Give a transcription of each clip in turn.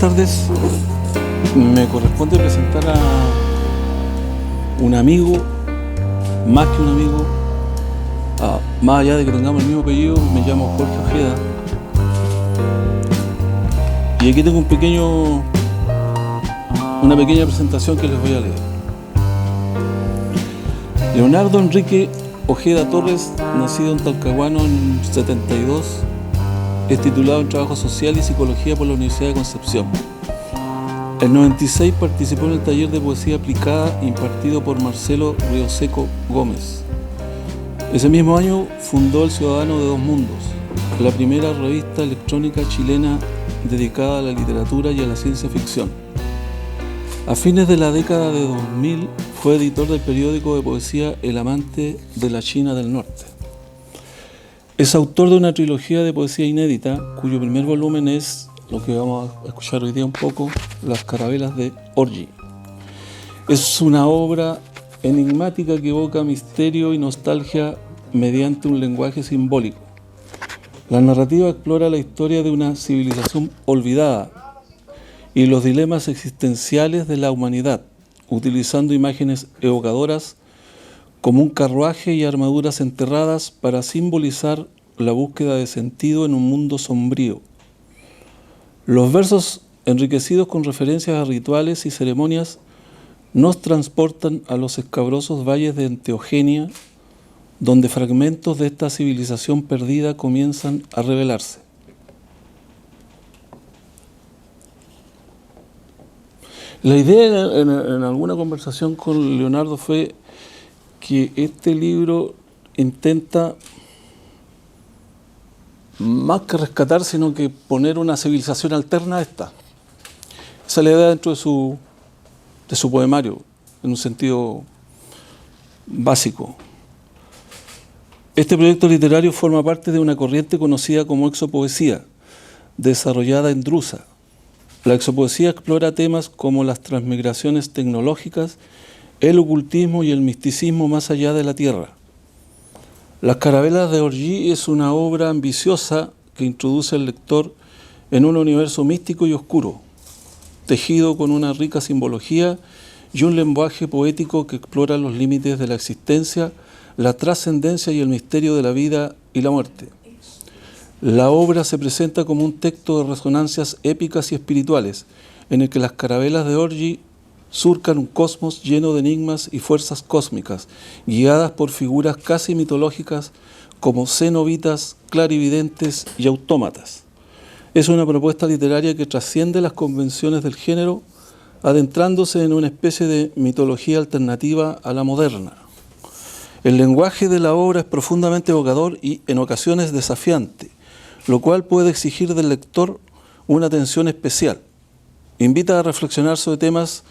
tardes. Me corresponde presentar a un amigo, más que un amigo, más allá de que tengamos el mismo apellido. Me llamo Jorge Ojeda. Y aquí tengo una pequeña presentación que les voy a leer. Leonardo Enrique Ojeda Torres, nacido en Talcahuano en 72, es titulado en Trabajo Social y Psicología por la Universidad de Concepción. En 96 participó en el taller de poesía aplicada impartido por Marcelo Rioseco Gómez. Ese mismo año fundó El Ciudadano de Dos Mundos, la primera revista electrónica chilena dedicada a la literatura y a la ciencia ficción. A fines de la década de 2000 fue editor del periódico de poesía El Amante de la China del Norte. Es autor de una trilogía de poesía inédita, cuyo primer volumen es lo que vamos a escuchar hoy día un poco, Las Carabelas de Orgy. Es una obra enigmática que evoca misterio y nostalgia mediante un lenguaje simbólico. La narrativa explora la historia de una civilización olvidada y los dilemas existenciales de la humanidad, utilizando imágenes evocadoras como un carruaje y armaduras enterradas para simbolizar la búsqueda de sentido en un mundo sombrío. Los versos, enriquecidos con referencias a rituales y ceremonias, nos transportan a los escabrosos valles de Enteogenia, donde fragmentos de esta civilización perdida comienzan a revelarse. La idea en alguna conversación con Leonardo fue que este libro intenta más que rescatar, sino que poner una civilización alterna a esta. Esa es la idea dentro de su poemario, en un sentido básico. Este proyecto literario forma parte de una corriente conocida como exopoesía, desarrollada en Drusa. La exopoesía explora temas como las transmigraciones tecnológicas, el ocultismo y el misticismo más allá de la Tierra. Las Carabelas de Orgy es una obra ambiciosa que introduce al lector en un universo místico y oscuro, tejido con una rica simbología y un lenguaje poético que explora los límites de la existencia, la trascendencia y el misterio de la vida y la muerte. La obra se presenta como un texto de resonancias épicas y espirituales, en el que las Carabelas de Orgy surcan un cosmos lleno de enigmas y fuerzas cósmicas, guiadas por figuras casi mitológicas como cenobitas, clarividentes y autómatas. Es una propuesta literaria que trasciende las convenciones del género, adentrándose en una especie de mitología alternativa a la moderna. El lenguaje de la obra es profundamente evocador y en ocasiones desafiante, lo cual puede exigir del lector una atención especial. Invita a reflexionar sobre temas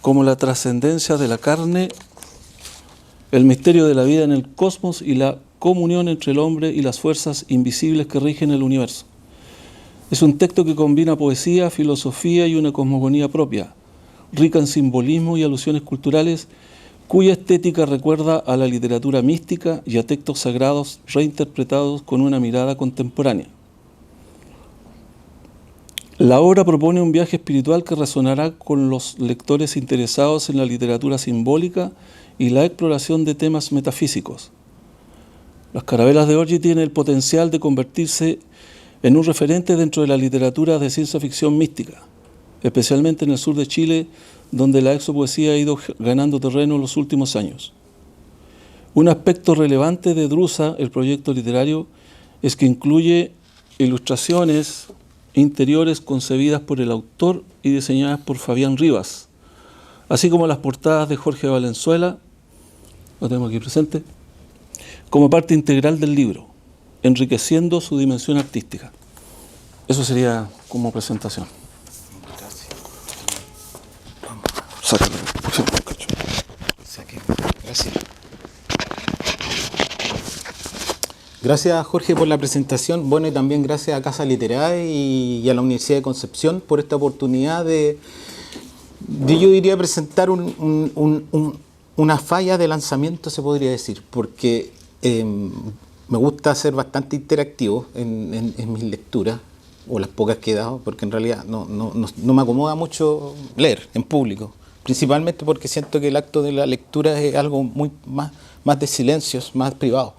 como la trascendencia de la carne, el misterio de la vida en el cosmos y la comunión entre el hombre y las fuerzas invisibles que rigen el universo. Es un texto que combina poesía, filosofía y una cosmogonía propia, rica en simbolismo y alusiones culturales, cuya estética recuerda a la literatura mística y a textos sagrados reinterpretados con una mirada contemporánea. La obra propone un viaje espiritual que resonará con los lectores interesados en la literatura simbólica y la exploración de temas metafísicos. Las Carabelas de Orgy tienen el potencial de convertirse en un referente dentro de la literatura de ciencia ficción mística, especialmente en el sur de Chile, donde la exopoesía ha ido ganando terreno en los últimos años. Un aspecto relevante de Drusa, el proyecto literario, es que incluye ilustraciones interiores concebidas por el autor y diseñadas por Fabián Rivas, así como las portadas de Jorge Valenzuela, lo tenemos aquí presente, como parte integral del libro, enriqueciendo su dimensión artística. Eso sería como presentación. Sácalo. Gracias. Gracias, Jorge, por la presentación. Bueno, y también gracias a Casa Literae y a la Universidad de Concepción por esta oportunidad yo diría, presentar una falla de lanzamiento, se podría decir, porque me gusta ser bastante interactivo en mis lecturas. o las pocas que he dado, porque en realidad no me acomoda mucho leer en público, principalmente porque siento que el acto de la lectura es algo muy más de silencios, más privado.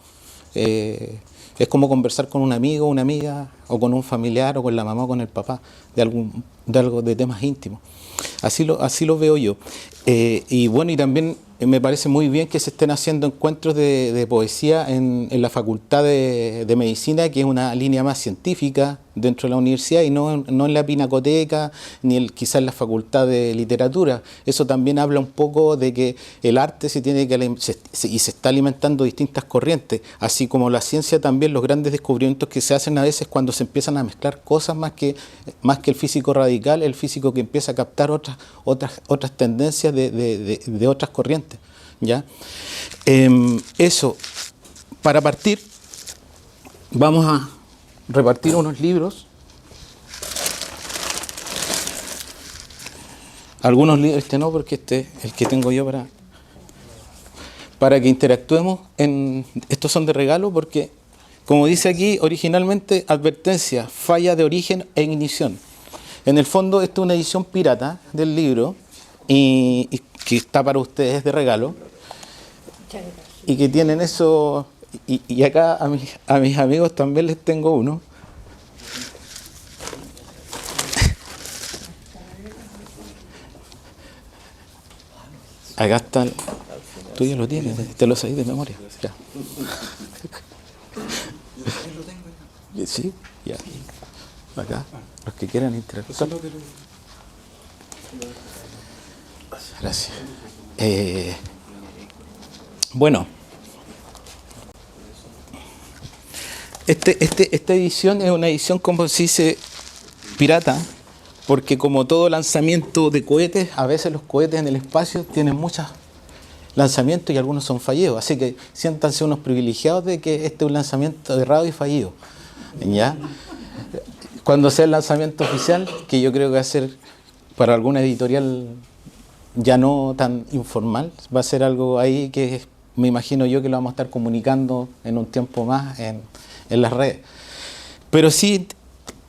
Es como conversar con un amigo, una amiga, o con un familiar, o con la mamá o con el papá, de temas íntimos. Así lo veo yo. Y bueno, y también me parece muy bien que se estén haciendo encuentros de poesía en la Facultad de Medicina, que es una línea más científica dentro de la universidad, y no en la pinacoteca, ni quizás en la Facultad de Literatura. Eso también habla un poco de que el arte y se está alimentando distintas corrientes, así como la ciencia también, los grandes descubrimientos que se hacen a veces cuando se empiezan a mezclar cosas más que el físico radical, el físico que empieza a captar otras tendencias de otras corrientes, ¿ya? Eso, para partir, vamos a repartir unos libros. Algunos libros, no, porque el que tengo yo para que interactuemos. Estos son de regalo porque, como dice aquí, originalmente advertencia, falla de origen e ignición. En el fondo, esta es una edición pirata del libro y que está para ustedes de regalo. Y que tienen eso. Y acá a mis amigos también les tengo uno. Acá está. Tú ya lo tienes, te lo sabes de memoria. Ya. Sí, ya. Acá, los que quieran interactuar. Gracias. Bueno, esta edición es una edición, como se dice, pirata, porque como todo lanzamiento de cohetes, a veces los cohetes en el espacio tienen muchos lanzamientos y algunos son fallidos, así que siéntanse unos privilegiados de que este es un lanzamiento errado y fallido, ¿ya? Cuando sea el lanzamiento oficial, que yo creo que va a ser para alguna editorial ya no tan informal, va a ser algo ahí que me imagino yo que lo vamos a estar comunicando en un tiempo más en las redes. Pero sí,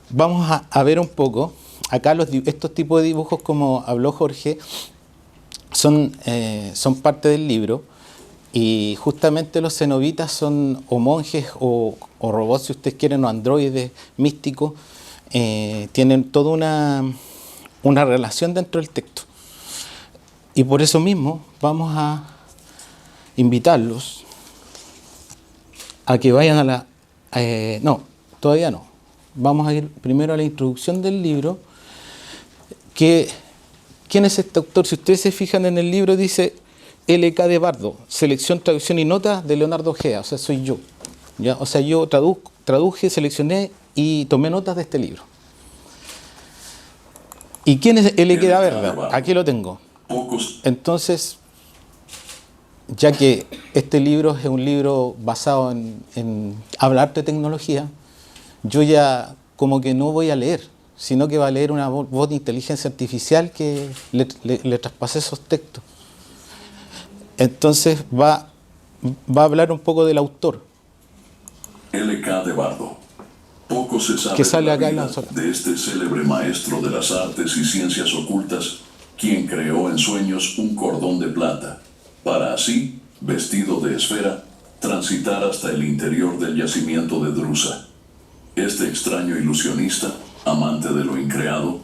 vamos a ver un poco, acá estos tipos de dibujos, como habló Jorge, son parte del libro, y justamente los cenobitas son o monjes o robots, si ustedes quieren, o androides místicos, tienen toda una relación dentro del texto. Y por eso mismo vamos a invitarlos a que vayan a la... no, todavía no. Vamos a ir primero a la introducción del libro. ¿Quién es este autor? Si ustedes se fijan en el libro, dice L.K. de Bardo, selección, traducción y nota de Leonardo Ojeda, o sea, soy yo. ¿Ya? O sea, yo traduje, seleccioné y tomé notas de este libro. ¿Y quién es L.K. de Bardo? Aquí lo tengo. Entonces, ya que este libro es un libro basado en hablar de tecnología, yo ya como que no voy a leer, sino que va a leer una voz de inteligencia artificial que le traspase esos textos. Entonces va a hablar un poco del autor. L.K. de Bardo. Poco se sabe que sale de, acá la vida de este célebre maestro de las artes y ciencias ocultas, quien creó en sueños un cordón de plata, para así, vestido de esfera, transitar hasta el interior del yacimiento de Drusa. Este extraño ilusionista, amante de lo increado,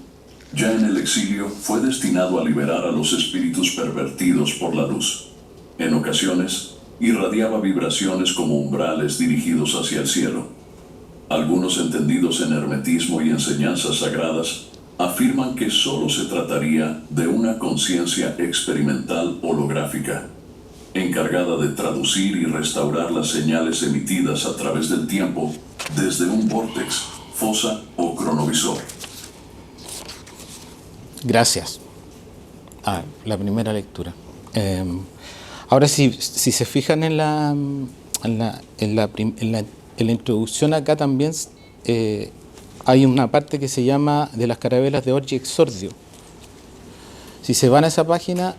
ya en el exilio fue destinado a liberar a los espíritus pervertidos por la luz. En ocasiones, irradiaba vibraciones como umbrales dirigidos hacia el cielo. Algunos entendidos en hermetismo y enseñanzas sagradas afirman que solo se trataría de una conciencia experimental holográfica, encargada de traducir y restaurar las señales emitidas a través del tiempo desde un vórtex, fosa o cronovisor. Gracias. La primera lectura. Ahora, si se fijan en la introducción, acá también hay una parte que se llama de las carabelas de Orgi Exordio. Si se van a esa página,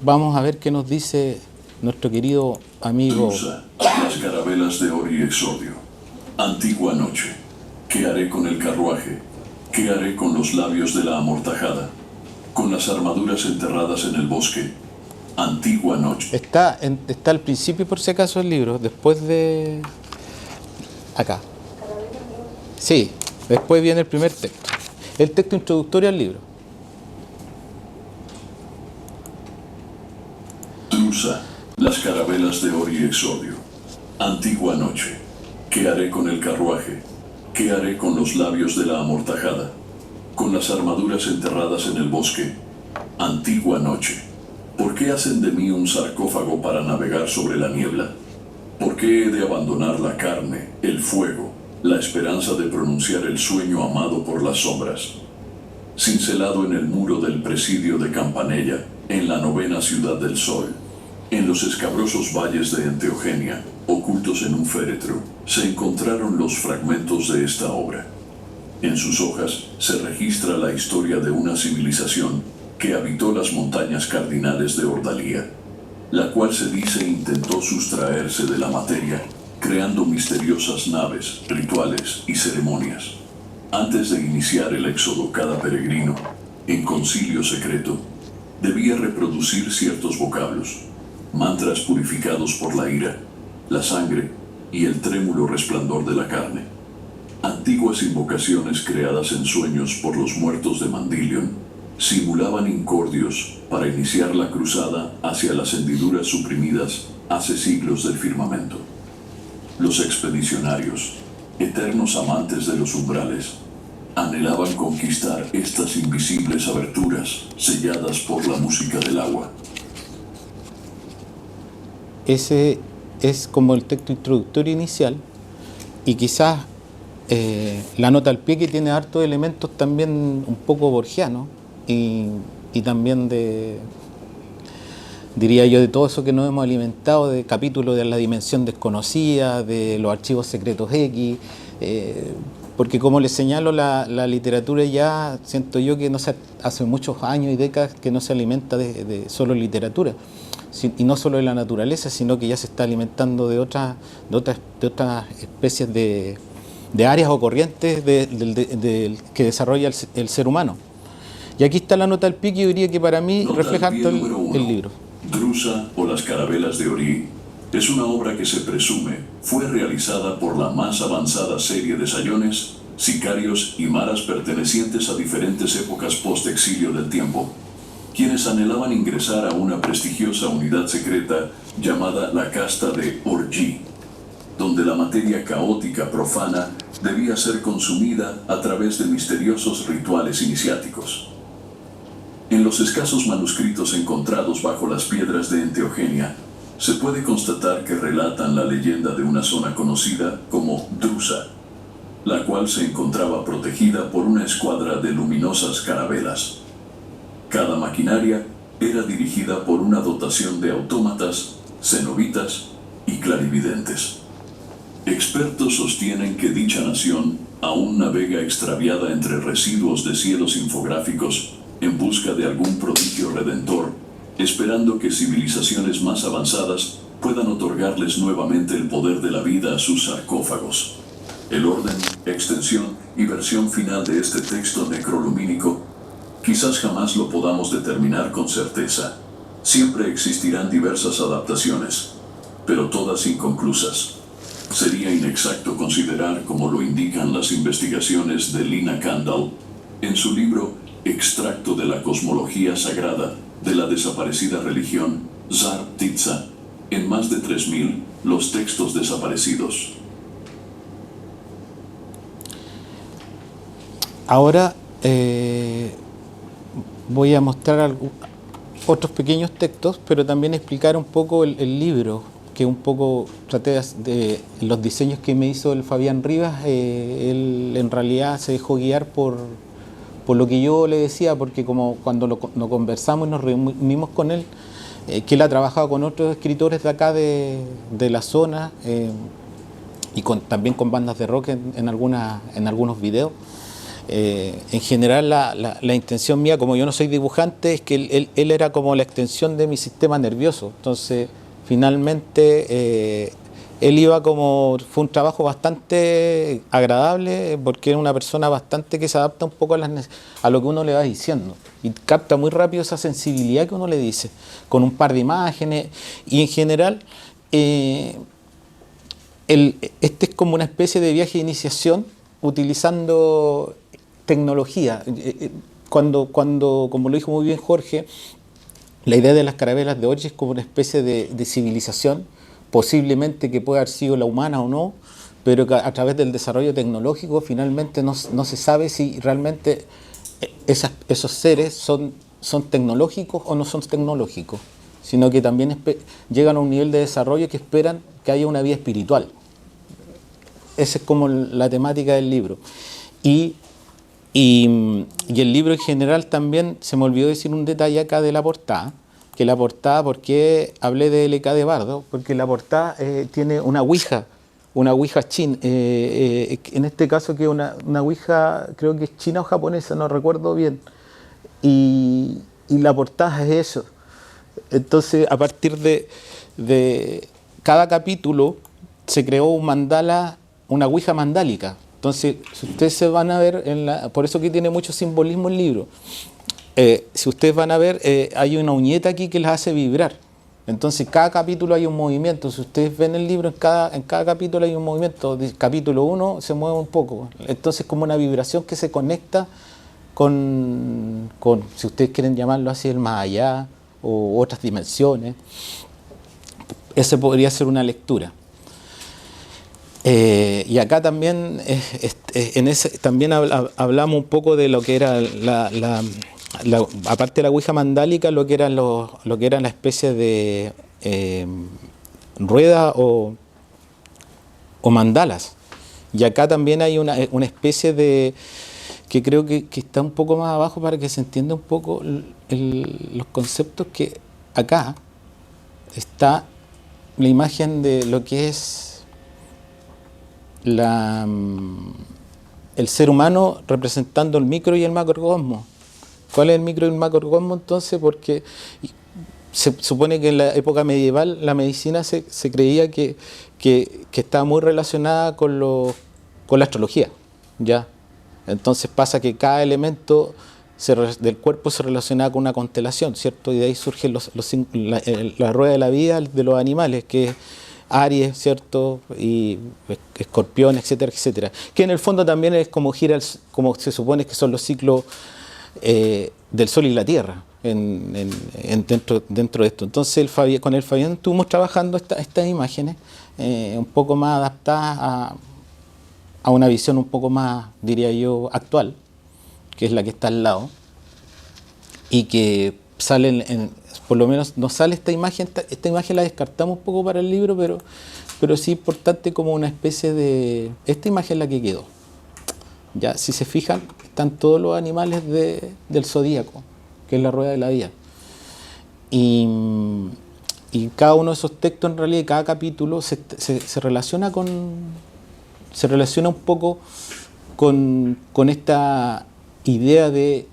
vamos a ver qué nos dice nuestro querido amigo. Drusa, las carabelas de Orgi Exordio. Antigua noche. ¿Qué haré con el carruaje? ¿Qué haré con los labios de la amortajada? Con las armaduras enterradas en el bosque. Antigua noche. Está al principio, por si acaso, el libro, después de... Acá. Sí, después viene el primer texto. El texto introductorio al libro. Drusa, las carabelas de Ori Exodio. Antigua noche. ¿Qué haré con el carruaje? ¿Qué haré con los labios de la amortajada? Con las armaduras enterradas en el bosque. Antigua noche. ¿Por qué hacen de mí un sarcófago para navegar sobre la niebla? ¿Por qué he de abandonar la carne, el fuego, la esperanza de pronunciar el sueño amado por las sombras? Cincelado en el muro del presidio de Campanella, en la 9ª ciudad del sol, en los escabrosos valles de Enteogenia, ocultos en un féretro, se encontraron los fragmentos de esta obra. En sus hojas se registra la historia de una civilización que habitó las montañas cardinales de Ordalía, la cual se dice intentó sustraerse de la materia, creando misteriosas naves, rituales y ceremonias. Antes de iniciar el éxodo, cada peregrino, en concilio secreto, debía reproducir ciertos vocablos, mantras purificados por la ira, la sangre y el trémulo resplandor de la carne. Antiguas invocaciones creadas en sueños por los muertos de Mandilion simulaban incordios para iniciar la cruzada hacia las hendiduras suprimidas hace siglos del firmamento. Los expedicionarios, eternos amantes de los umbrales, anhelaban conquistar estas invisibles aberturas selladas por la música del agua. Ese es como el texto introductorio inicial, y quizás la nota al pie, que tiene hartos elementos también un poco borgianos y también diría yo, de todo eso que nos hemos alimentado, de capítulos de la dimensión desconocida, de los archivos secretos X, porque como les señalo, la literatura ya siento yo que hace muchos años y décadas que no se alimenta de solo literatura, y no solo de la naturaleza, sino que ya se está alimentando de otras especies de áreas o corrientes que desarrolla el ser humano. Y aquí está la nota al pie, que yo diría que para mí Nota refleja al pie todo número 1. el libro. Drusa o las carabelas de Ori es una obra que se presume fue realizada por la más avanzada serie de sayones, sicarios y maras pertenecientes a diferentes épocas post-exilio del tiempo, quienes anhelaban ingresar a una prestigiosa unidad secreta llamada la casta de Orji, donde la materia caótica profana debía ser consumida a través de misteriosos rituales iniciáticos. En los escasos manuscritos encontrados bajo las piedras de Enteogenia, se puede constatar que relatan la leyenda de una zona conocida como Drusa, la cual se encontraba protegida por una escuadra de luminosas carabelas. Cada maquinaria era dirigida por una dotación de autómatas, cenobitas y clarividentes. Expertos sostienen que dicha nación aún navega extraviada entre residuos de cielos infográficos en busca de algún prodigio redentor, esperando que civilizaciones más avanzadas puedan otorgarles nuevamente el poder de la vida a sus sarcófagos. El orden, extensión y versión final de este texto necrolumínico quizás jamás lo podamos determinar con certeza. Siempre existirán diversas adaptaciones, pero todas inconclusas. Sería inexacto considerar, como lo indican las investigaciones de Lina Kandal en su libro Extracto de la cosmología sagrada de la desaparecida religión Zar-Titza, en más de 3.000 los textos desaparecidos. Ahora voy a mostrar otros pequeños textos, pero también explicar un poco el libro, que un poco traté de los diseños que me hizo el Fabián Rivas. Él en realidad se dejó guiar por lo que yo le decía, porque como cuando nos conversamos y nos reunimos con él, que él ha trabajado con otros escritores de acá de la zona, y también con bandas de rock en algunos videos. En general la intención mía, como yo no soy dibujante, es que él era como la extensión de mi sistema nervioso. Entonces finalmente él iba como, fue un trabajo bastante agradable porque era una persona bastante que se adapta un poco a lo que uno le va diciendo y capta muy rápido esa sensibilidad que uno le dice, con un par de imágenes y en general este es como una especie de viaje de iniciación utilizando tecnología. Cuando, como lo dijo muy bien Jorge, la idea de las carabelas de Orge es como una especie de civilización, posiblemente que pueda haber sido la humana o no, pero que a través del desarrollo tecnológico finalmente no se sabe si realmente esos seres son tecnológicos o no son tecnológicos, sino que también llegan a un nivel de desarrollo que esperan que haya una vida espiritual. Esa es como la temática del libro. Y el libro en general también, se me olvidó decir un detalle acá de la portada, que la portada, ¿por qué hablé de LK de Bardo? Porque la portada tiene una ouija china, en este caso que es una ouija, creo que es china o japonesa, no recuerdo bien, y la portada es eso. Entonces, a partir de cada capítulo se creó un mandala, una ouija mandálica. Entonces, si ustedes se van a ver, por eso que tiene mucho simbolismo el libro, si ustedes van a ver, hay una uñeta aquí que las hace vibrar. Entonces, cada capítulo hay un movimiento. Si ustedes ven el libro, en cada capítulo hay un movimiento. Capítulo 1 se mueve un poco. Entonces, como una vibración que se conecta con, si ustedes quieren llamarlo así, el más allá o otras dimensiones. Esa podría ser una lectura. Y acá también, también hablamos un poco de lo que era aparte de la ouija mandálica, lo que eran la especie de ruedas o mandalas. Y acá también hay una especie de, que creo que está un poco más abajo para que se entienda un poco los conceptos, que acá está la imagen de lo que es el ser humano representando el micro y el macrocosmos. ¿Cuál es el micro y el macrocosmos entonces? Porque se supone que en la época medieval la medicina se creía que estaba muy relacionada con la astrología, ¿ya? Entonces pasa que cada elemento del cuerpo se relaciona con una constelación, ¿cierto? Y de ahí surge la rueda de la vida de los animales, que es Aries, ¿cierto? Y Escorpión, etcétera, etcétera. Que en el fondo también es como como se supone que son los ciclos del Sol y la Tierra dentro de esto. Entonces con el Fabián estuvimos trabajando estas imágenes un poco más adaptadas a una visión un poco más, diría yo, actual, que es la que está al lado, y que sale por lo menos nos sale esta imagen la descartamos un poco para el libro, pero sí importante como una especie de, esta imagen es la que quedó. Ya, si se fijan, están todos los animales del zodíaco, que es la rueda de la vida. Y cada uno de esos textos, en realidad, cada capítulo se relaciona un poco con esta idea de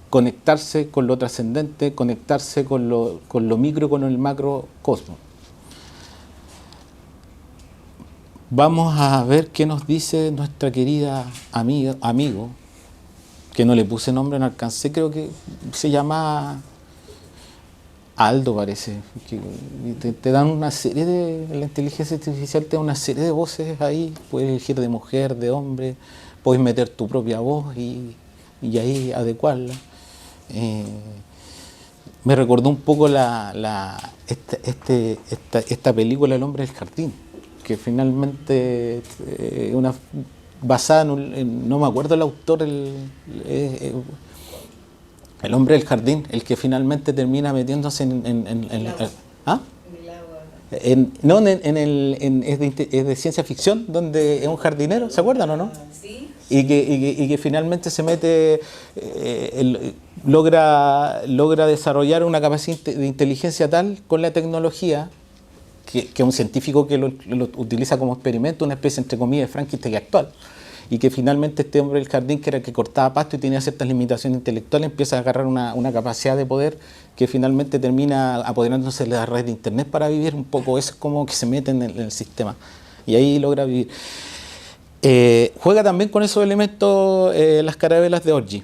conectarse con lo trascendente, conectarse con lo micro, con el macrocosmos. Vamos a ver qué nos dice nuestra querida amigo, que no le puse nombre, no alcancé, creo que se llama Aldo, parece. Que te dan una serie la inteligencia artificial te da una serie de voces ahí, puedes elegir de mujer, de hombre, puedes meter tu propia voz y ahí adecuarla. Me recordó un poco esta película El hombre del jardín, que finalmente basada no me acuerdo el autor, el hombre del jardín, el que finalmente termina metiéndose ¿ah? Es de ciencia ficción, donde es un jardinero, ¿se acuerdan o no? Sí. Y que finalmente se mete, logra desarrollar una capacidad de inteligencia tal con la tecnología, que es un científico que lo utiliza como experimento, una especie entre comillas de Frankenstein actual, y que finalmente este hombre del jardín, que era el que cortaba pasto y tenía ciertas limitaciones intelectuales, empieza a agarrar una capacidad de poder que finalmente termina apoderándose de la red de internet para vivir un poco. Eso es como que se mete en el sistema y ahí logra vivir. Juega también con esos elementos las carabelas de Orgy.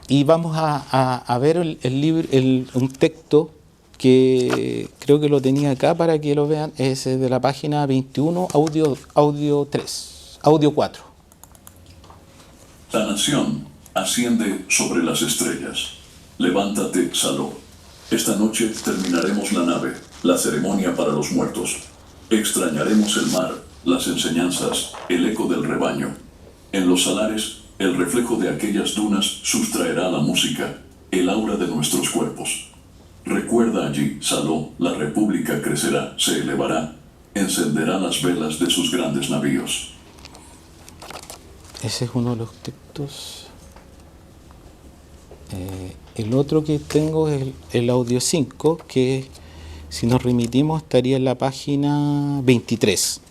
Y vamos a ver el libro, un texto que creo que lo tenía acá para que lo vean, es de la página 21, audio 3, audio 4. La nación asciende sobre las estrellas. Levántate, Saló. Esta noche terminaremos la nave, la ceremonia para los muertos. Extrañaremos el mar, las enseñanzas, el eco del rebaño. En los salares, el reflejo de aquellas dunas sustraerá la música, el aura de nuestros cuerpos. Recuerda allí, Saló, la república crecerá, se elevará, encenderá las velas de sus grandes navíos. Ese es uno de los textos. El otro que tengo es el audio 5, que si nos remitimos estaría en la página 23.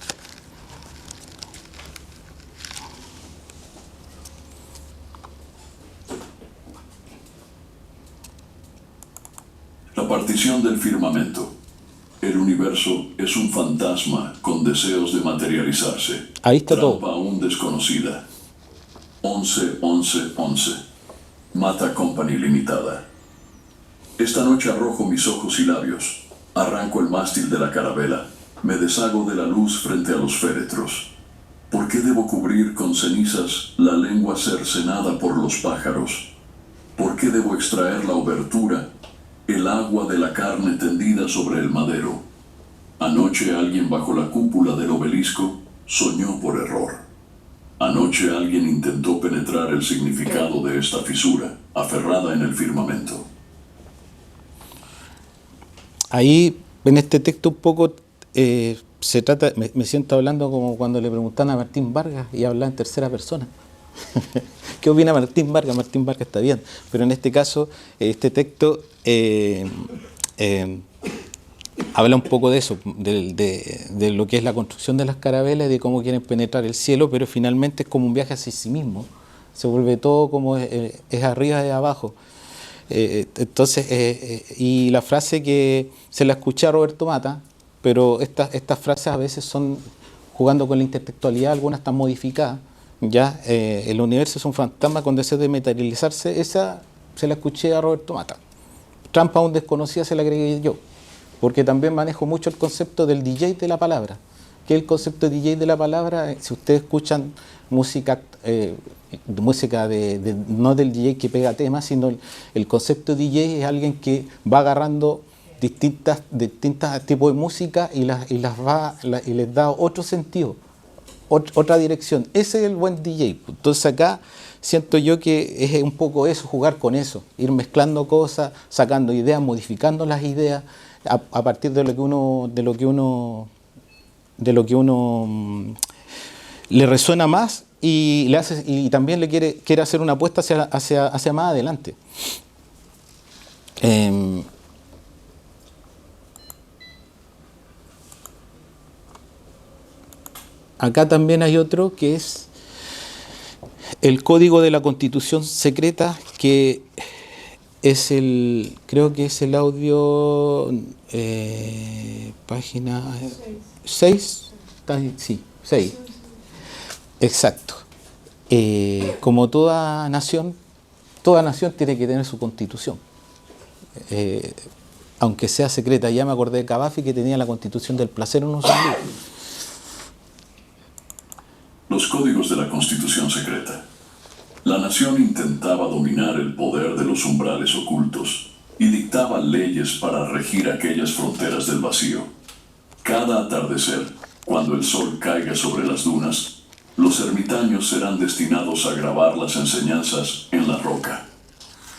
La partición del firmamento. El universo es un fantasma con deseos de materializarse. Ahí está todo. Trampa aún desconocida. 11-11-11. Mata Company Limitada. Esta noche arrojo mis ojos y labios. Arranco el mástil de la carabela. Me deshago de la luz frente a los féretros. ¿Por qué debo cubrir con cenizas la lengua cercenada por los pájaros? ¿Por qué debo extraer la obertura, el agua de la carne tendida sobre el madero? Anoche alguien bajo la cúpula del obelisco soñó por error. Anoche alguien intentó penetrar el significado de esta fisura, aferrada en el firmamento. Ahí, en este texto un poco se trata, me siento hablando como cuando le preguntan a Martín Vargas y habla en tercera persona. ¿Qué opina Martín Vargas? Martín Vargas está bien, pero en este caso, este texto habla un poco de eso, de lo que es la construcción de las carabelas y de cómo quieren penetrar el cielo, pero finalmente es como un viaje hacia sí mismo. Se vuelve todo como es arriba y abajo. Y la frase que se la escuché a Roberto Mata, pero estas frases a veces son jugando con la intertextualidad, algunas están modificadas. Ya, el universo es un fantasma con deseo de materializarse, esa se la escuché a Roberto Mata. Trampa aún desconocida se la agregué yo, porque también manejo mucho el concepto del DJ de la palabra. ¿Qué es el concepto de DJ de la palabra? Si ustedes escuchan música, no del DJ que pega temas, sino el concepto de DJ es alguien que va agarrando distintas tipos de música y les da otro sentido, otra dirección. Ese es el buen DJ. Entonces acá siento yo que es un poco eso, jugar con eso, ir mezclando cosas, sacando ideas, modificando las ideas a partir de lo que uno le resuena más y le hace, y también le quiere hacer una apuesta hacia más adelante. Acá también hay otro que es el código de la Constitución secreta, que es creo que es el audio página 6. Sí, 6. Exacto. Como toda nación tiene que tener su constitución. Aunque sea secreta. Ya me acordé de Cavafi, que tenía la Constitución del placer en unos libros. Los códigos de la Constitución secreta. La nación intentaba dominar el poder de los umbrales ocultos y dictaba leyes para regir aquellas fronteras del vacío. Cada atardecer, cuando el sol caiga sobre las dunas, los ermitaños serán destinados a grabar las enseñanzas en la roca.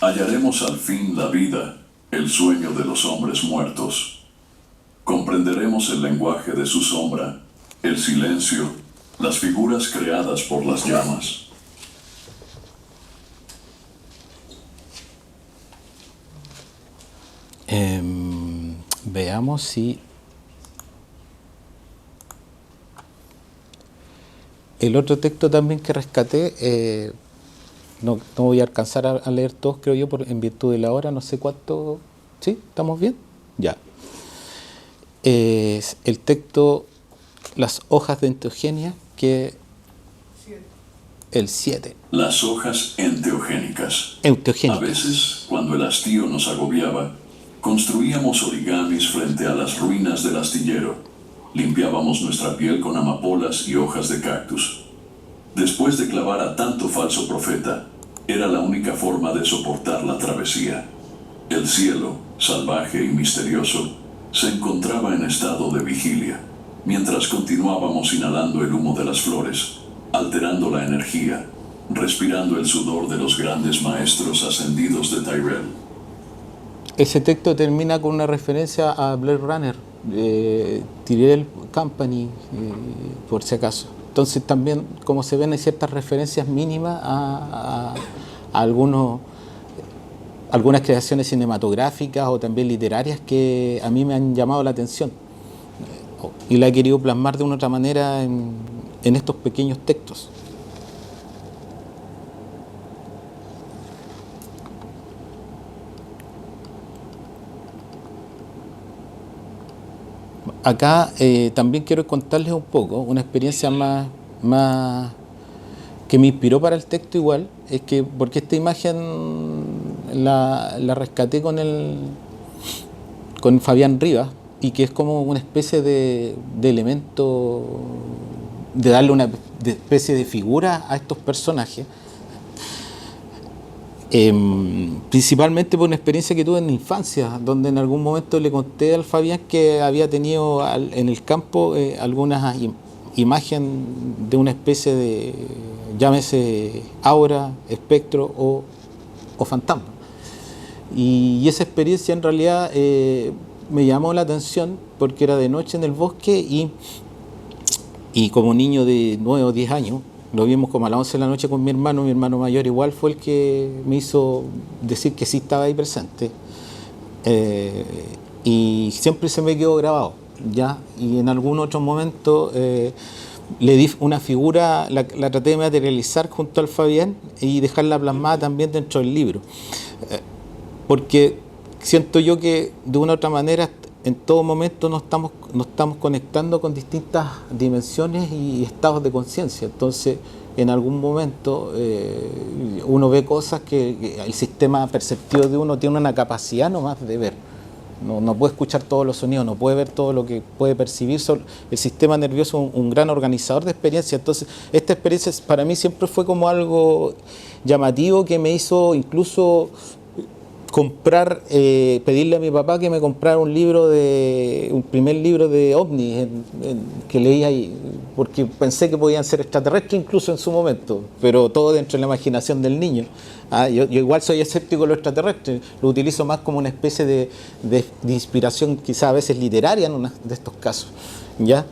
Hallaremos al fin la vida, el sueño de los hombres muertos. Comprenderemos el lenguaje de su sombra, el silencio, las figuras creadas por las llamas. Veamos si El otro texto también que rescaté, no voy a alcanzar a leer todos, creo yo, en virtud de la hora, no sé cuánto. ¿Sí? ¿Estamos bien? Ya. Es el texto Las hojas de Enteogenia, que el 7. Las hojas enteogénicas. Enteogénicas. A veces, cuando el hastío nos agobiaba, construíamos origamis frente a las ruinas del astillero. Limpiábamos nuestra piel con amapolas y hojas de cactus. Después de clavar a tanto falso profeta, era la única forma de soportar la travesía. El cielo, salvaje y misterioso, se encontraba en estado de vigilia, mientras continuábamos inhalando el humo de las flores, alterando la energía, respirando el sudor de los grandes maestros ascendidos de Tyrell. Ese texto termina con una referencia a Blade Runner, Tyrell Company, por si acaso. Entonces también, como se ven, hay ciertas referencias mínimas a algunas creaciones cinematográficas o también literarias que a mí me han llamado la atención. Y la he querido plasmar de una otra manera en estos pequeños textos. Acá también quiero contarles un poco, una experiencia más que me inspiró para el texto igual, es que porque esta imagen la rescaté con Fabián Rivas, y que es como una especie de elemento, de darle una especie de figura a estos personajes. Principalmente por una experiencia que tuve en la infancia, donde en algún momento le conté al Fabián que había tenido en el campo algunas imágenes de una especie de, llámese aura, espectro o fantasma. Y esa experiencia en realidad me llamó la atención porque era de noche en el bosque y como niño de 9 o 10 años, lo vimos como a las 11 de la noche con mi hermano mayor igual fue el que me hizo decir que sí estaba ahí presente. Y siempre se me quedó grabado, ¿ya? Y en algún otro momento le di una figura, la traté de materializar junto al Fabián y dejarla plasmada también dentro del libro. Porque siento yo que de una u otra manera en todo momento nos estamos conectando con distintas dimensiones y estados de conciencia. Entonces, en algún momento uno ve cosas que el sistema perceptivo de uno tiene una capacidad nomás de ver. No puede escuchar todos los sonidos, no puede ver todo lo que puede percibir. El sistema nervioso es un gran organizador de experiencias. Entonces, esta experiencia para mí siempre fue como algo llamativo que me hizo incluso pedirle a mi papá que me comprara un primer libro de ovnis que leía ahí, porque pensé que podían ser extraterrestres incluso en su momento, pero todo dentro de la imaginación del niño. Yo igual soy escéptico de lo extraterrestre, lo utilizo más como una especie de inspiración quizá a veces literaria en uno de estos casos, ¿ya?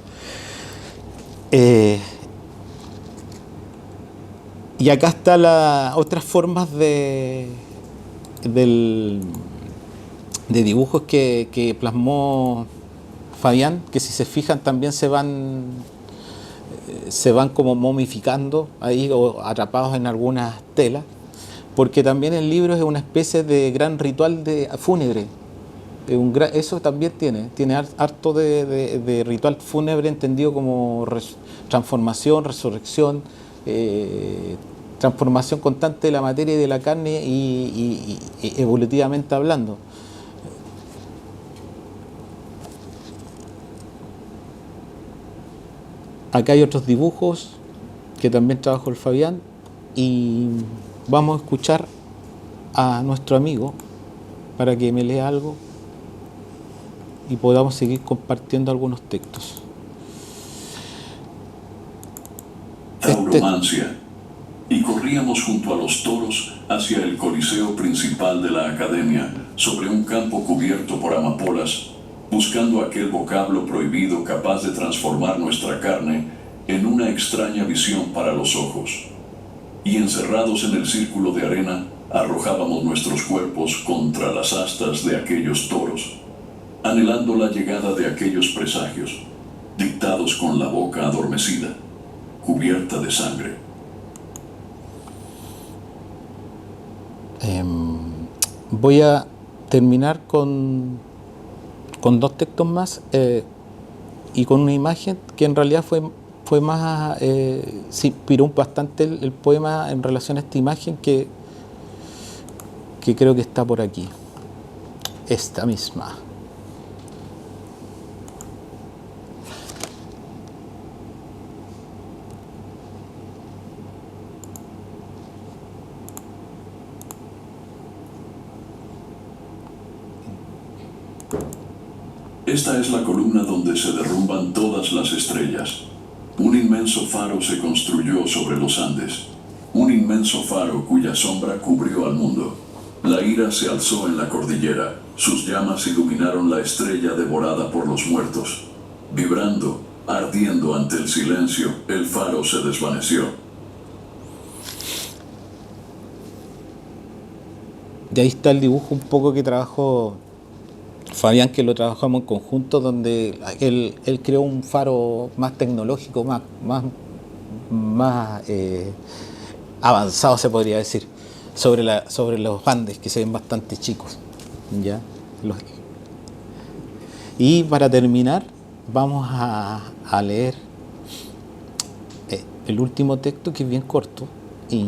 Y acá está otras formas de dibujos que plasmó Fabián, que si se fijan también se van como momificando ahí o atrapados en algunas telas, porque también el libro es una especie de gran ritual fúnebre. Eso también tiene harto de ritual fúnebre entendido como transformación, resurrección, transformación constante de la materia y de la carne y evolutivamente hablando. Acá hay otros dibujos que también trabajó el Fabián y vamos a escuchar a nuestro amigo para que me lea algo y podamos seguir compartiendo algunos textos. Tauromancia. Y corríamos junto a los toros hacia el coliseo principal de la academia, sobre un campo cubierto por amapolas, buscando aquel vocablo prohibido capaz de transformar nuestra carne en una extraña visión para los ojos. Y encerrados en el círculo de arena, arrojábamos nuestros cuerpos contra las astas de aquellos toros, anhelando la llegada de aquellos presagios, dictados con la boca adormecida. cubierta de sangre. Voy a terminar con dos textos más y con una imagen que en realidad fue más, se inspiró bastante el poema en relación a esta imagen que creo que está por aquí, esta misma. Esta es la columna donde se derrumban todas las estrellas. Un inmenso faro se construyó sobre los Andes. Un inmenso faro cuya sombra cubrió al mundo. La ira se alzó en la cordillera. Sus llamas iluminaron la estrella devorada por los muertos. Vibrando, ardiendo ante el silencio, el faro se desvaneció. De ahí está el dibujo un poco que trabajó Fabián, que lo trabajamos en conjunto, donde él creó un faro más tecnológico, más avanzado, se podría decir, sobre los Andes, que se ven bastante chicos. ¿Ya? Y para terminar, vamos a leer el último texto, que es bien corto y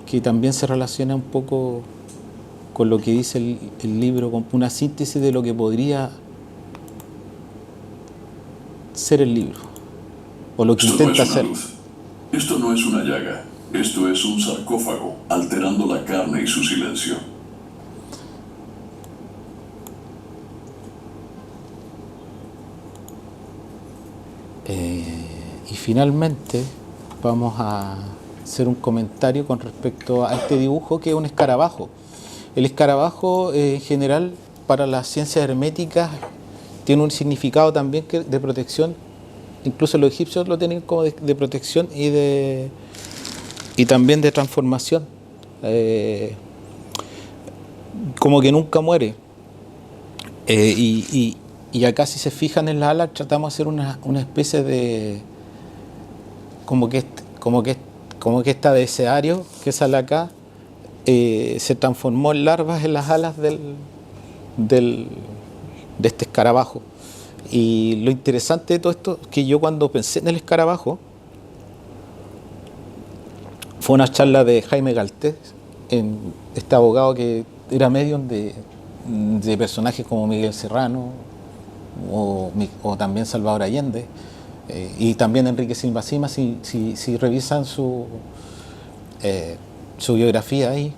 que también se relaciona un poco con lo que dice el libro, con una síntesis de lo que podría ser el libro, o lo que intenta hacer. Esto no es una llaga, esto es un sarcófago, alterando la carne y su silencio. Y finalmente vamos a hacer un comentario con respecto a este dibujo, que es un escarabajo. El escarabajo, en general, para las ciencias herméticas, tiene un significado también de protección. Incluso los egipcios lo tienen como de protección y también de transformación. Como que nunca muere. Y acá, si se fijan en las alas, tratamos de hacer una especie de... Como que este abecedario que sale acá se transformó en larvas en las alas de este escarabajo. Y lo interesante de todo esto es que yo, cuando pensé en el escarabajo, fue una charla de Jaime Galtés, este abogado que era medium de personajes como Miguel Serrano o también Salvador Allende, y también Enrique Silva Sima. Si revisan su biografía ahí,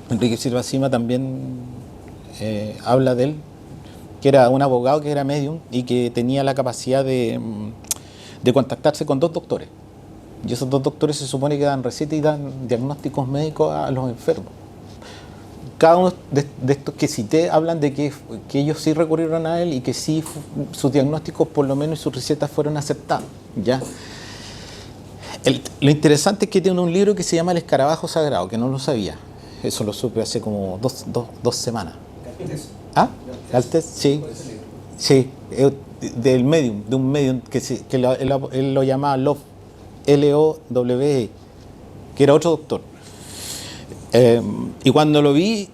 Enrique Silva Sima también habla de él, que era un abogado que era medium y que tenía la capacidad de contactarse con dos doctores. Y esos dos doctores se supone que dan recetas y dan diagnósticos médicos a los enfermos. Cada uno de estos que cité hablan de que ellos sí recurrieron a él y que sí sus diagnósticos, por lo menos, y sus recetas fueron aceptados, ¿ya? Lo interesante es que tiene un libro que se llama El Escarabajo Sagrado, que no lo sabía. Eso lo supe hace como dos semanas. ¿Ah? ¿Galtés? Sí. Sí, del medium, de un medium que él lo llamaba Love, L-O-W-E, que era otro doctor. Y cuando lo vi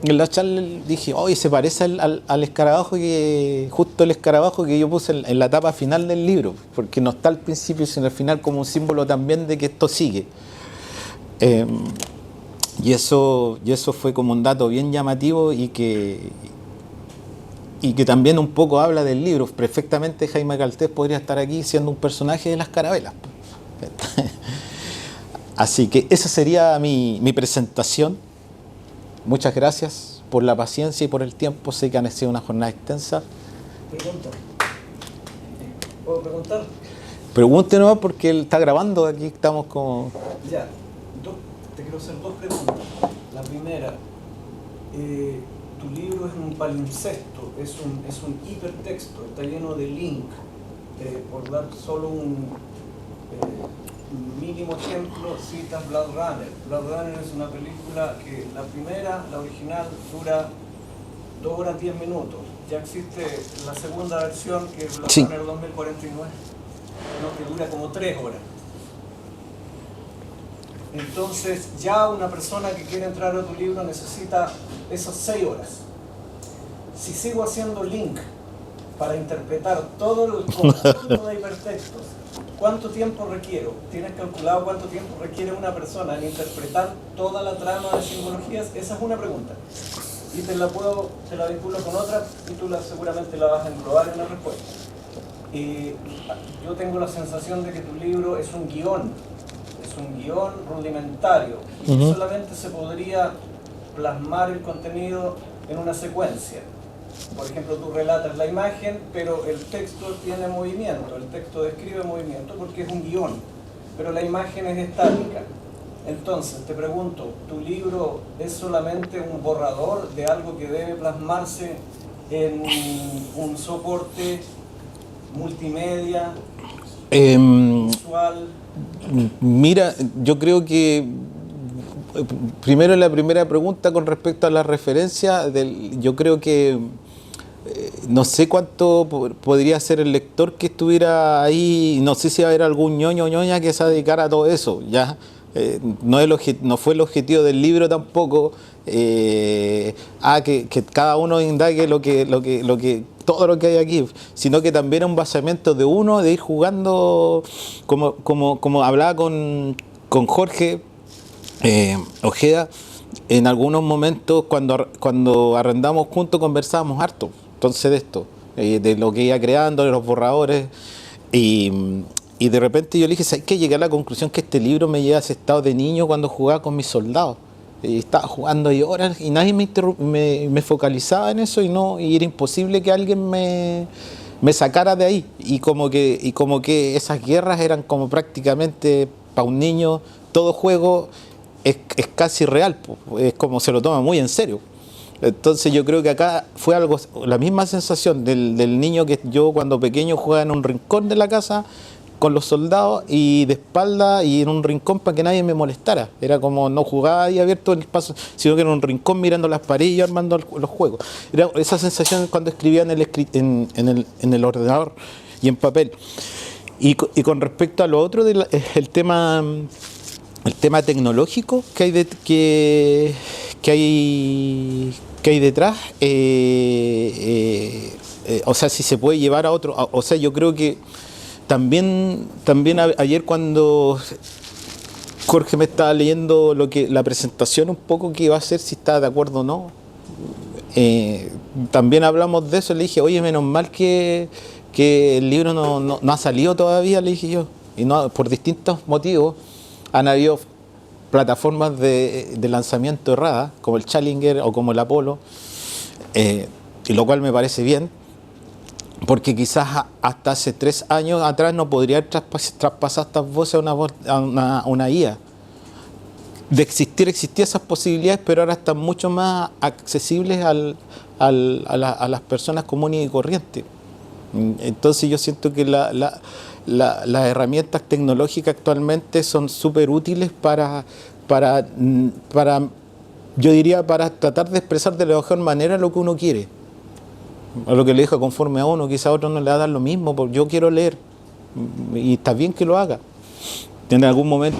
en la charla, dije, oye, se parece al escarabajo, justo el escarabajo que yo puse en la etapa final del libro, porque no está al principio, sino al final, como un símbolo también de que esto sigue. Y eso fue como un dato bien llamativo y que también un poco habla del libro. Perfectamente Jaime Galtés podría estar aquí siendo un personaje de las carabelas. Así que esa sería mi presentación. Muchas gracias por la paciencia y por el tiempo. Sé que han sido una jornada extensa. Pregunta. ¿Puedo preguntar? Pregúntenos, porque él está grabando. Aquí estamos como... Ya. Te quiero hacer dos preguntas. La primera, tu libro es un palimpsesto, es un hipertexto, está lleno de link. Por dar solo un mínimo ejemplo, citas Blade Runner. Blade Runner es una película que la primera, la original, dura 2 horas 10 minutos. Ya existe la segunda versión, que es Blade Runner 2049. sino que dura como 3 horas. Entonces ya una persona que quiere entrar a tu libro necesita esas 6 horas. Si sigo haciendo link para interpretar todo el conjunto de hipertextos, ¿cuánto tiempo requiero? ¿Tienes calculado cuánto tiempo requiere una persona en interpretar toda la trama de simbologías? Esa es una pregunta. Y te la vinculo con otra y tú seguramente la vas a englobar en la respuesta. Yo tengo la sensación de que tu libro es un guión rudimentario y que solamente se podría plasmar el contenido en una secuencia. Por ejemplo, tú relatas la imagen, pero el texto tiene movimiento, el texto describe movimiento porque es un guión, pero la imagen es estática. Entonces, te pregunto, ¿tu libro es solamente un borrador de algo que debe plasmarse en un soporte multimedia, visual? Mira, yo creo que primero la primera pregunta con respecto a la referencia, yo creo que no sé cuánto podría ser el lector que estuviera ahí, no sé si va a haber algún ñoño o ñoña que se dedicara a todo eso, ¿ya? No fue el objetivo del libro tampoco, que cada uno indague todo lo que hay aquí, sino que también es un basamiento de uno, de ir jugando, como hablaba con Jorge Ojeda, en algunos momentos cuando arrendamos juntos conversábamos harto, entonces de esto, de lo que iba creando, de los borradores, y de repente yo le dije, ¿sabes qué? Llegué a la conclusión que este libro me lleva a ese estado de niño cuando jugaba con mis soldados. Y estaba jugando ahí horas y nadie me focalizaba en eso y era imposible que alguien me sacara de ahí. Y como que esas guerras eran como prácticamente para un niño, todo juego es casi real, es como se lo toma muy en serio. Entonces yo creo que acá fue la misma sensación del niño que yo cuando pequeño jugaba en un rincón de la casa con los soldados y de espalda y en un rincón para que nadie me molestara. Era como no jugaba ahí abierto en el paso, sino que en un rincón mirando las paredes y armando los juegos. Era esa sensación cuando escribía en el ordenador y en papel. Y con respecto a lo otro, el tema tecnológico que hay detrás, o sea, si se puede llevar a otro, o sea, yo creo que también ayer cuando Jorge me estaba leyendo la presentación un poco que iba a hacer, si estaba de acuerdo o no, también hablamos de eso, le dije, oye, menos mal que el libro no ha salido todavía, le dije yo, y no, por distintos motivos han habido plataformas de lanzamiento erradas, como el Challenger o como el Apolo, y lo cual me parece bien, porque quizás hasta hace 3 años atrás no podría traspasar estas voces a una IA. De existían esas posibilidades, pero ahora están mucho más accesibles a las personas comunes y corrientes. Entonces yo siento que las herramientas tecnológicas actualmente son súper útiles para, yo diría, para tratar de expresar de la mejor manera lo que uno quiere. A lo que le deja conforme a uno, quizá a otro no le va a dar lo mismo, porque yo quiero leer y está bien que lo haga. En algún momento,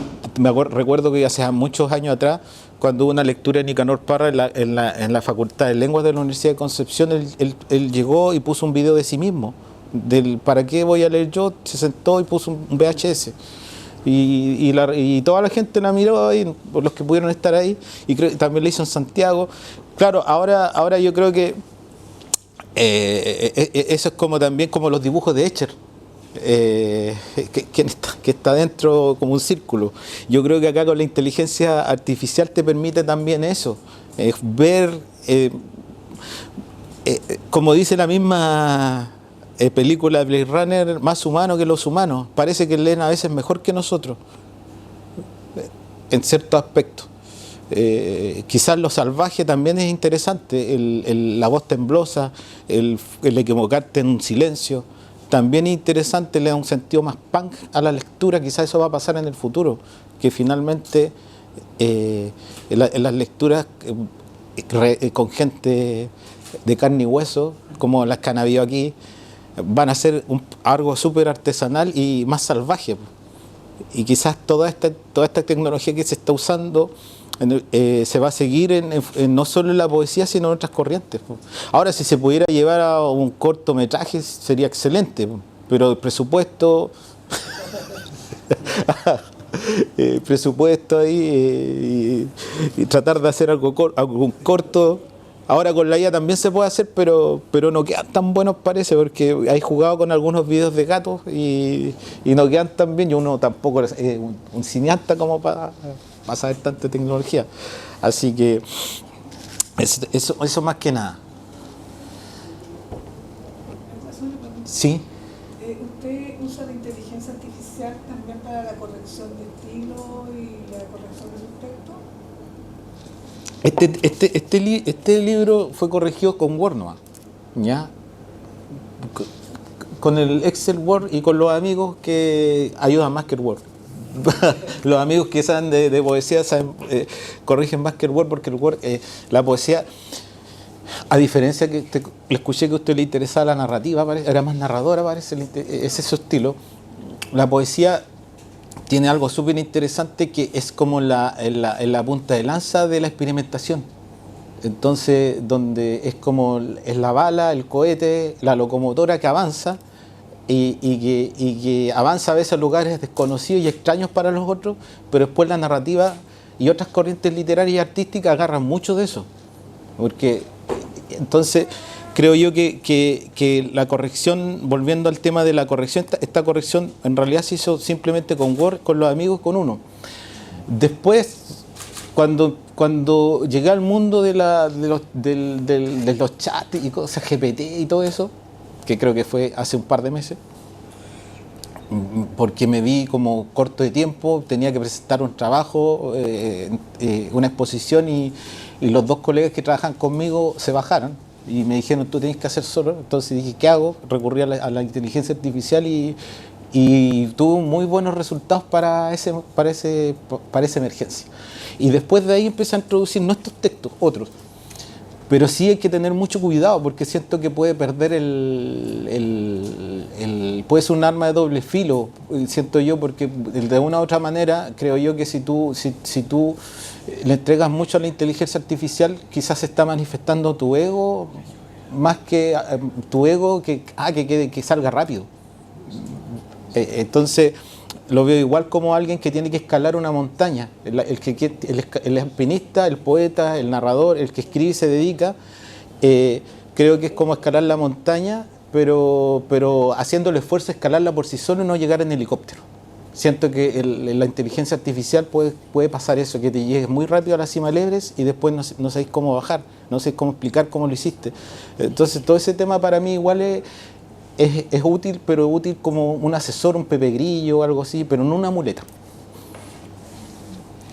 recuerdo que hace muchos años atrás, cuando hubo una lectura de Nicanor Parra en la Facultad de Lenguas de la Universidad de Concepción, él llegó y puso un video de sí mismo, del ¿para qué voy a leer yo? Se sentó y puso un VHS. Y toda la gente la miró ahí, por los que pudieron estar ahí, y creo que también lo hizo en Santiago. Claro, ahora yo creo que eso es como también como los dibujos de Escher, que está dentro como un círculo. Yo creo que acá con la inteligencia artificial te permite también eso, ver, como dice la misma película de Blade Runner, más humano que los humanos. Parece que leen a veces mejor que nosotros, en ciertos aspectos. Quizás lo salvaje también es interesante, la voz temblosa, el equivocarte en un silencio, también es interesante, le da un sentido más punk a la lectura. Quizás eso va a pasar en el futuro, que finalmente en las lecturas con gente de carne y hueso, como las que han habido aquí, van a ser algo súper artesanal y más salvaje. Y quizás toda esta tecnología que se está usando se va a seguir no solo en la poesía, sino en otras corrientes. Ahora, si se pudiera llevar a un cortometraje, sería excelente, pero el presupuesto... presupuesto ahí y tratar de hacer algo corto. Ahora con la IA también se puede hacer, pero no quedan tan buenos, parece, porque he jugado con algunos videos de gatos y no quedan tan bien. Y uno tampoco es un cineasta como para saber tanta tecnología. Así que eso más que nada. Sí. ¿Usted usa la inteligencia artificial también para la corrección de estilo y la corrección de sus textos? Este libro fue corregido con Word nomás, ¿ya? Con el Excel Word y con los amigos que ayudan más que el Word. Los amigos que saben de poesía saben, corrigen más que el Word, porque el Word, la poesía, a diferencia que le escuché que a usted le interesaba la narrativa, era más narradora, parece, ese es su estilo. La poesía tiene algo súper interesante que es como en la punta de lanza de la experimentación. Entonces, donde es como es la bala, el cohete, la locomotora que avanza y que avanza a veces a lugares desconocidos y extraños para los otros, pero después la narrativa y otras corrientes literarias y artísticas agarran mucho de eso. Porque entonces creo yo que la corrección, volviendo al tema de la corrección, esta corrección en realidad se hizo simplemente con Word, con los amigos, con uno. Después, cuando llegué al mundo de los chats y cosas, GPT y todo eso, que creo que fue hace un par de meses, porque me vi como corto de tiempo, tenía que presentar un trabajo, una exposición y los dos colegas que trabajan conmigo se bajaron y me dijeron, tú tienes que hacer solo. Entonces dije, ¿qué hago? Recurrí a la inteligencia artificial y tuve muy buenos resultados para esa emergencia. Y después de ahí empecé a introducir no estos textos, otros. Pero sí hay que tener mucho cuidado porque siento que puede perder puede ser un arma de doble filo, siento yo, porque de una u otra manera creo yo que si tú le entregas mucho a la inteligencia artificial, quizás se está manifestando tu ego, más que tu ego que salga rápido. Entonces lo veo igual como alguien que tiene que escalar una montaña, el alpinista, el poeta, el narrador, el que escribe y se dedica, creo que es como escalar la montaña, pero haciendo el esfuerzo de escalarla por sí solo y no llegar en helicóptero. Siento que la inteligencia artificial puede pasar eso, que te llegues muy rápido a la cima del Everest y después no sabéis cómo bajar, no sabéis cómo explicar cómo lo hiciste. Entonces todo ese tema para mí igual es útil, pero útil como un asesor, un Pepe Grillo o algo así, pero no una muleta.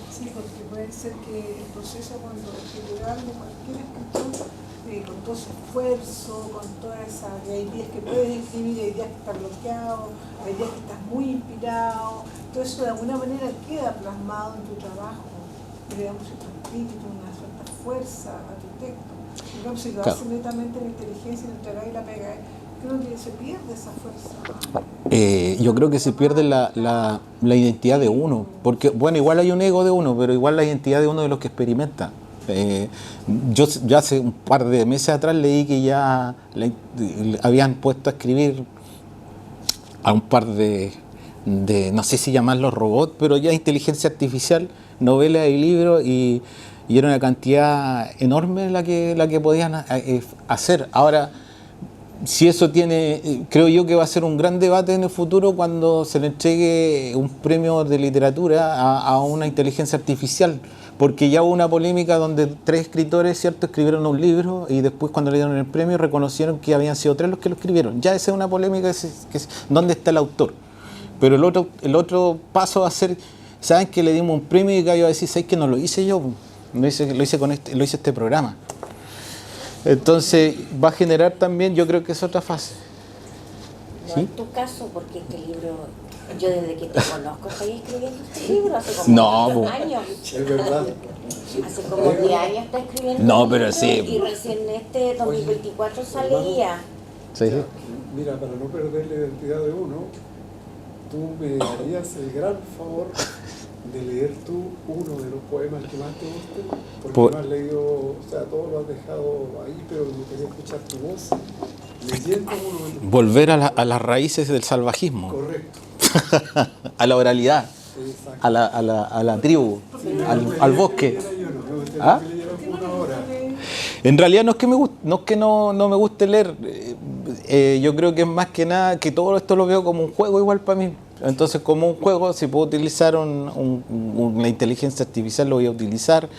Sí, porque puede ser que el proceso cuando general de cualquier escritor, con todo su esfuerzo, con toda esa, hay días que puedes escribir, hay días que estás bloqueado, hay días que estás muy inspirado, todo eso de alguna manera queda plasmado en tu trabajo, le da un cierto espíritu, una cierta fuerza a tu texto. Digamos, si lo haces netamente en inteligencia, en entregar y la pega, creo que se pierde esa fuerza. Yo creo que se pierde la identidad de uno, porque bueno, igual hay un ego de uno, pero igual la identidad de uno de los que experimenta. Yo ya hace un par de meses atrás leí que ya habían puesto a escribir a un par de no sé si llamarlos robots, pero ya inteligencia artificial, novelas y libros, y era una cantidad enorme la que podían hacer. Ahora, si eso creo yo que va a ser un gran debate en el futuro cuando se le entregue un premio de literatura a una inteligencia artificial, porque ya hubo una polémica donde 3 escritores, ¿cierto?, escribieron un libro y después cuando le dieron el premio reconocieron que habían sido 3 los que lo escribieron. Ya esa es una polémica, ¿dónde está el autor? Pero el otro paso va a ser, ¿saben que le dimos un premio y Gallo va a decir, ¿sabes que no lo hice yo? Lo hice este programa. Entonces va a generar también, yo creo que es otra fase. No, ¿sí? En tu caso, porque este libro, yo desde que te conozco estoy escribiendo este libro, hace como 10 años. Es verdad. Hace como 10 años está escribiendo. No, pero sí. Y recién 2024 salía. Sí. Mira, para no perder la identidad de uno, tú me harías el gran favor de leer tú uno de los poemas que más te gusten, porque no has leído, o sea, todo lo has dejado ahí, pero me gustaría escuchar tu voz leyendo uno de los... Volver a las raíces del salvajismo. Correcto. A la oralidad, Exacto. a la tribu, al bosque. ¿Ah? En realidad no es que no me guste leer. Yo creo que es más que nada que todo esto lo veo como un juego igual para mí. Entonces, como un juego, si puedo utilizar una inteligencia artificial, lo voy a utilizar.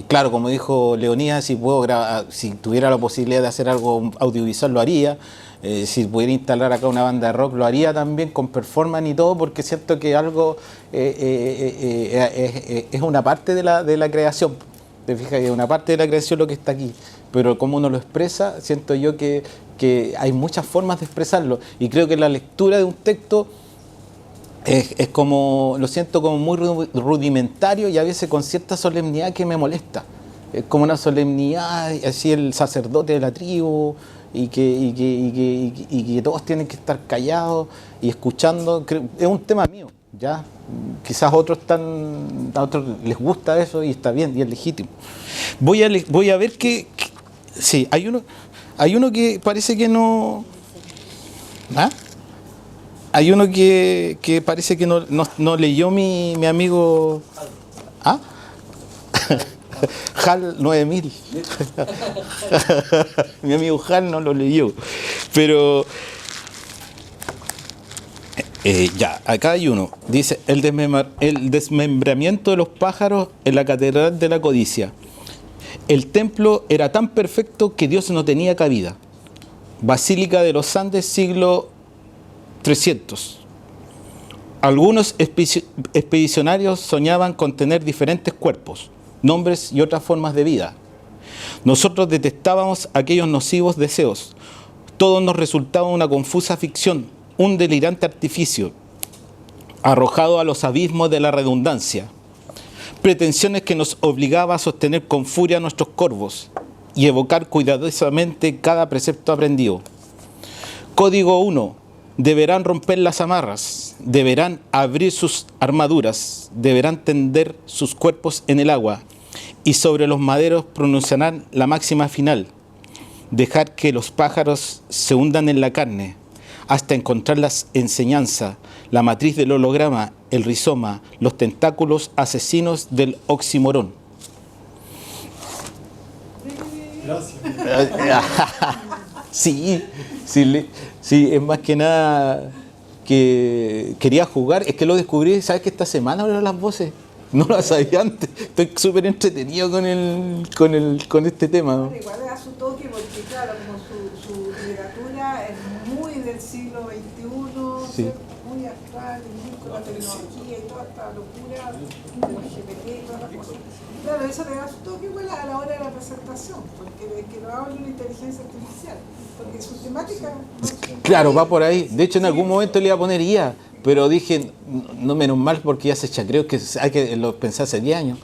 Claro, como dijo Leonidas, si puedo grabar, si tuviera la posibilidad de hacer algo audiovisual, lo haría. Si pudiera instalar acá una banda de rock, lo haría también con performance y todo, porque siento que algo es una parte de la creación. Te fijas, es una parte de la creación lo que está aquí, pero como uno lo expresa, siento yo que hay muchas formas de expresarlo, y creo que la lectura de un texto es como, lo siento como muy rudimentario y a veces con cierta solemnidad que me molesta. Es como una solemnidad, así el sacerdote de la tribu, y que todos tienen que estar callados y escuchando. Es un tema mío, ya. Quizás a otros les gusta eso y está bien y es legítimo. Voy a ver que sí, hay uno que parece que no. ¿Ah? Hay uno que parece que no leyó mi amigo. ¿Ah? HAL 9000. Mi amigo HAL no lo leyó. Pero ya, acá hay uno. Dice, el desmembramiento de los pájaros en la Catedral de la Codicia. El templo era tan perfecto que Dios no tenía cabida. Basílica de los Andes, siglo 300. Algunos expedicionarios soñaban con tener diferentes cuerpos, nombres y otras formas de vida. Nosotros detestábamos aquellos nocivos deseos. Todo nos resultaba una confusa ficción, un delirante artificio, arrojado a los abismos de la redundancia. Pretensiones que nos obligaba a sostener con furia nuestros corvos y evocar cuidadosamente cada precepto aprendido. Código 1. Deberán romper las amarras, deberán abrir sus armaduras, deberán tender sus cuerpos en el agua y sobre los maderos pronunciarán la máxima final. Dejar que los pájaros se hundan en la carne hasta encontrar la enseñanza, la matriz del holograma, el rizoma, los tentáculos asesinos del oxímoron. Gracias. Sí, es más que nada que quería jugar. Es que lo descubrí, ¿sabes? Que esta semana oyeron las voces. No lo sabía antes. Estoy súper entretenido con este tema, ¿no? Igual le da su toque porque, claro, como su literatura es muy del siglo XXI, Sí. muy actual, y muy con la tecnología y toda esta locura de los GPT y todas las cosas. Claro, eso le da su toque igual a la hora de la presentación, porque que lo haga una inteligencia artificial, porque su temática... Claro, va por ahí. De hecho, en algún momento le iba a poner IA, pero dije, no, menos mal, porque ya se chacreó, que hay que lo pensé hace 10 años.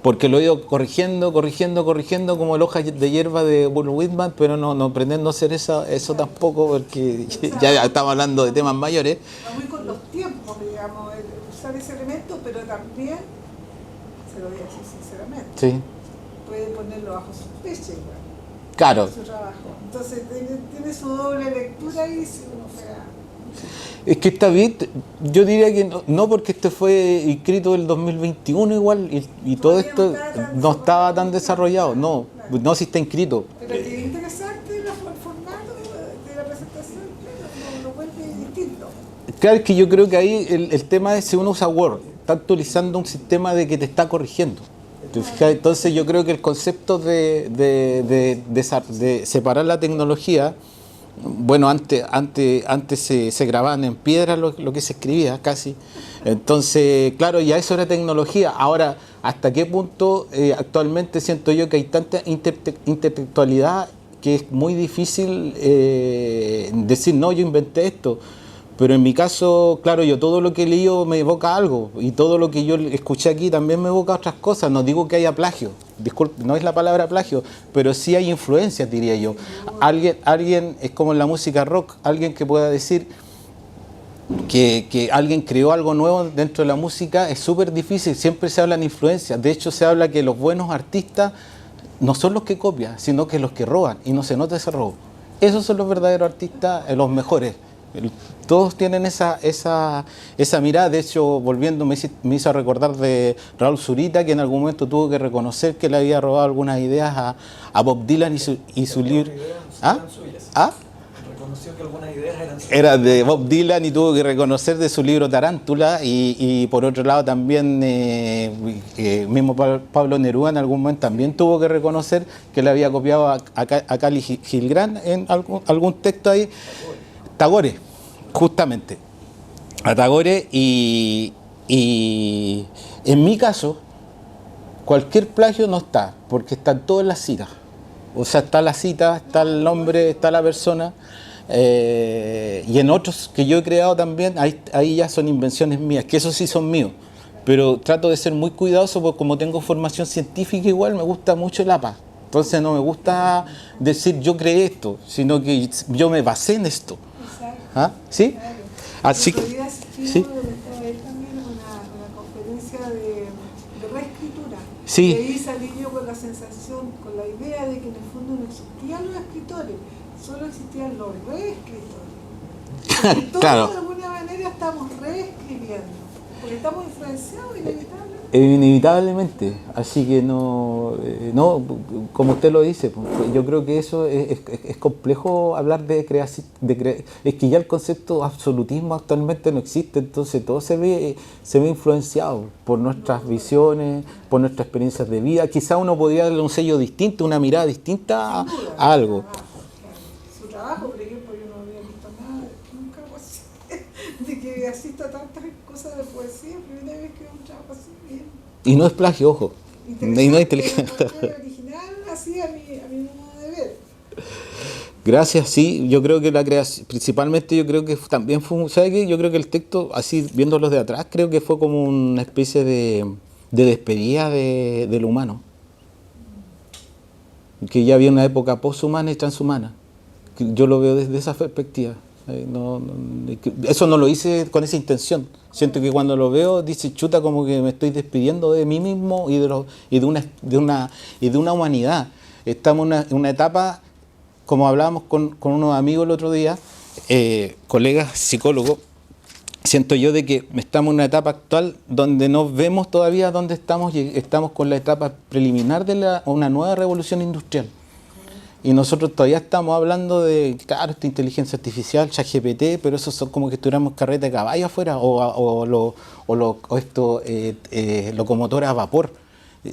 Porque lo he ido corrigiendo, como el hoja de hierba de Walt Whitman, pero no pretendo hacer eso tampoco, porque ya estamos hablando de temas mayores. Va muy con los tiempos, digamos, usar ese elemento, pero también, se lo voy a decir sinceramente, Sí. puede ponerlo bajo sospecha igual. Claro. Su trabajo. Entonces tiene su doble lectura y si uno fuera... Es que está bien, yo diría que no, porque este fue escrito el 2021 igual, y todo esto no estaba tan desarrollado, no si está inscrito. Pero que es interesante el formato de la presentación, lo vuelve distinto. Claro, es que yo creo que ahí el tema es si uno usa Word, está actualizando un sistema de que te está corrigiendo. ¿Te fijas? Entonces yo creo que el concepto de separar la tecnología, bueno, antes se grababan en piedra lo que se escribía casi. Entonces, claro, ya eso era tecnología. Ahora, ¿hasta qué punto actualmente siento yo que hay tanta intertextualidad que es muy difícil decir, no, yo inventé esto? Pero en mi caso, claro, yo todo lo que he leído me evoca algo, y todo lo que yo escuché aquí también me evoca otras cosas. No digo que haya plagio, disculpe, no es la palabra plagio, pero sí hay influencias, diría yo. Alguien es como en la música rock, alguien que pueda decir que alguien creó algo nuevo dentro de la música es súper difícil, siempre se hablan influencias. De hecho, se habla que los buenos artistas no son los que copian, sino que los que roban, y no se nota ese robo. Esos son los verdaderos artistas, los mejores. Todos tienen esa mirada. De hecho, volviendo, me hizo recordar de Raúl Zurita, que en algún momento tuvo que reconocer que le había robado algunas ideas a Bob Dylan y su libro. Reconoció que algunas ideas eran suyas. Era de Bob Dylan y tuvo que reconocer de su libro Tarántula, y por otro lado también mismo Pablo Neruda en algún momento también tuvo que reconocer que le había copiado a Cali Gilgrán en algún texto ahí. Tagore, justamente, a Tagore, y en mi caso, cualquier plagio no está, porque están todas las citas. O sea, está la cita, está el nombre, está la persona, y en otros que yo he creado también, ahí ya son invenciones mías, que esos sí son míos. Pero trato de ser muy cuidadoso, porque como tengo formación científica igual, me gusta mucho el APA. Entonces no me gusta decir yo creé esto, sino que yo me basé en esto. ¿Ah? ¿Sí? Claro. Así que... Podría asistir, ¿sí? donde estaba él también, a una conferencia de reescritura. Sí. Y ahí salí yo con la sensación, con la idea de que en el fondo no existían los escritores, solo existían los reescritores. Y todos Claro. de alguna manera estamos reescribiendo, porque estamos influenciados inevitablemente. Inevitablemente, así que no, como usted lo dice, pues, yo creo que eso es complejo hablar de creación, es que ya el concepto absolutismo actualmente no existe, entonces todo se ve influenciado por nuestras visiones, por nuestras experiencias de vida. Quizá uno podría darle un sello distinto, una mirada distinta a algo. Su trabajo, por ejemplo, yo no había visto nada, nunca algo así, de que asista a tantas cosas de poesía, primera vez que veo un trabajo así, bien. Y no es plagio, ojo, y no es inteligente. Original, así a mi modo de ver. Gracias, sí, yo creo que la creación, principalmente yo creo que también fue, ¿sabe qué? Yo creo que el texto, así viéndolos de atrás, creo que fue como una especie de despedida de lo humano. Que ya había una época poshumana y transhumana. Yo lo veo desde esa perspectiva. Eso no lo hice con esa intención. Siento que cuando lo veo, dice chuta, como que me estoy despidiendo de mí mismo y de una humanidad. Estamos en una etapa, como hablábamos con unos amigos el otro día, colegas psicólogos, siento yo de que estamos en una etapa actual donde no vemos todavía dónde estamos, y estamos con la etapa preliminar de una nueva revolución industrial. Y nosotros todavía estamos hablando de, claro, esta inteligencia artificial, ChatGPT, pero eso son como que estuviéramos carreta de caballo afuera, o locomotoras a vapor.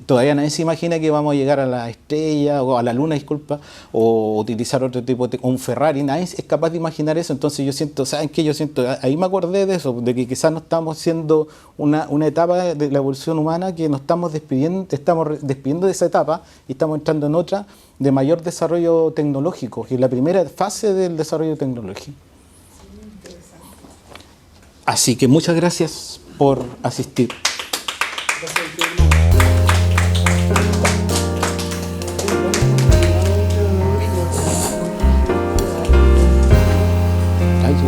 Todavía nadie se imagina que vamos a llegar a la estrella, o a la luna, disculpa, o utilizar otro tipo de, un Ferrari. Nadie es capaz de imaginar eso. Entonces yo siento, ¿saben qué? Yo siento, ahí me acordé de eso, de que quizás no estamos haciendo una etapa de la evolución humana, que nos estamos despidiendo de esa etapa y estamos entrando en otra de mayor desarrollo tecnológico, que es la primera fase del desarrollo tecnológico. Así que muchas gracias por asistir. Ay, yo,